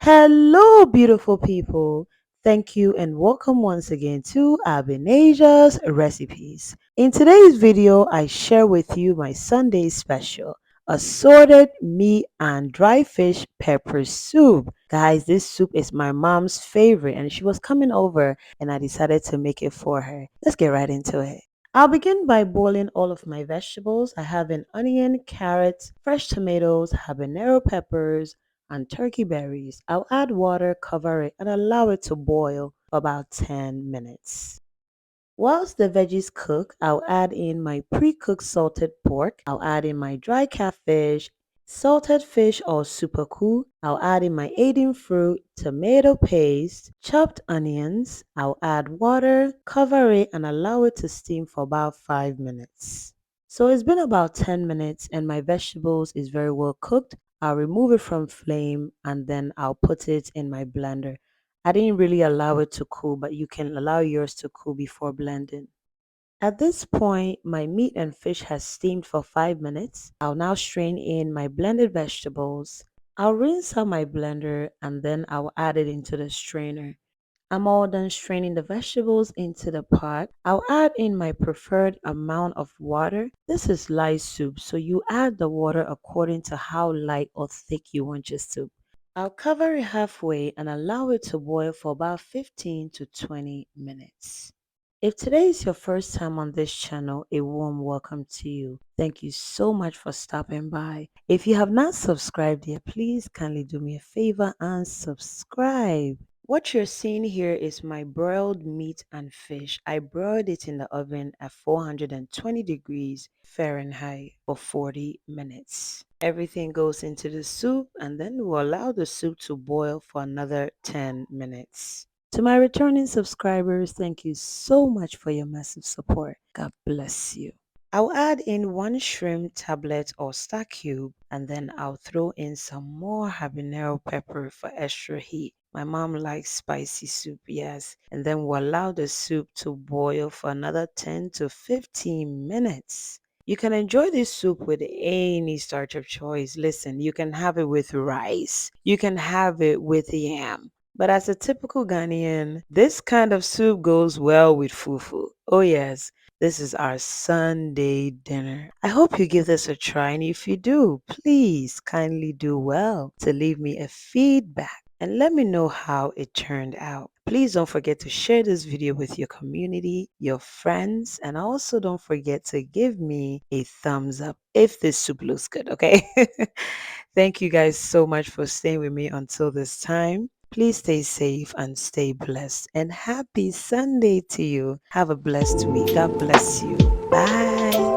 Hello, beautiful people. Thank you and welcome once again to Abinasia's Recipes. In today's video, I share with you my Sunday special, assorted meat and dry fish pepper soup. Guys, this soup is my mom's favorite and she was coming over and I decided to make it for her. Let's get right into it. I'll begin by boiling all of my vegetables. I have an onion, carrots, fresh tomatoes, habanero peppers, and turkey berries. I'll add water, cover it, and allow it to boil for about 10 minutes. Whilst the veggies cook, I'll add in my pre-cooked salted pork. I'll add in my dry catfish, salted fish or superku. I'll add in my AIDEN fruit, tomato paste, chopped onions. I'll add water, cover it, and allow it to steam for about 5 minutes. So it's been about 10 minutes and my vegetables is very well cooked. I'll remove it from flame and then I'll put it in my blender. I didn't really allow it to cool, but you can allow yours to cool before blending. At this point, my meat and fish has steamed for 5 minutes. I'll now strain in my blended vegetables. I'll rinse out my blender and then I'll add it into the strainer. I'm all done straining the vegetables into the pot. I'll add in my preferred amount of water. This is light soup, so you add the water according to how light or thick you want your soup. I'll cover it halfway and allow it to boil for about 15 to 20 minutes. If today is your first time on this channel, a warm welcome to you. Thank you so much for stopping by. If you have not subscribed yet, please kindly do me a favor and subscribe. What you're seeing here is my broiled meat and fish. I broiled it in the oven at 420 degrees Fahrenheit for 40 minutes. Everything goes into the soup and then we'll allow the soup to boil for another 10 minutes. To my returning subscribers, thank you so much for your massive support. God bless you. I'll add in one shrimp tablet or star cube and then I'll throw in some more habanero pepper for extra heat. My mom likes spicy soup, yes. And then we'll allow the soup to boil for another 10 to 15 minutes. You can enjoy this soup with any starch of choice. Listen, you can have it with rice. You can have it with yam. But as a typical Ghanaian, this kind of soup goes well with fufu. Oh yes, this is our Sunday dinner. I hope you give this a try, and if you do, please kindly do well to leave me a feedback and let me know how it turned out. Please don't forget to share this video with your community, your friends, and also don't forget to give me a thumbs up if this soup looks good, okay? Thank you guys so much for staying with me until this time. Please stay safe and stay blessed. And happy Sunday to you. Have a blessed week. God bless you. Bye.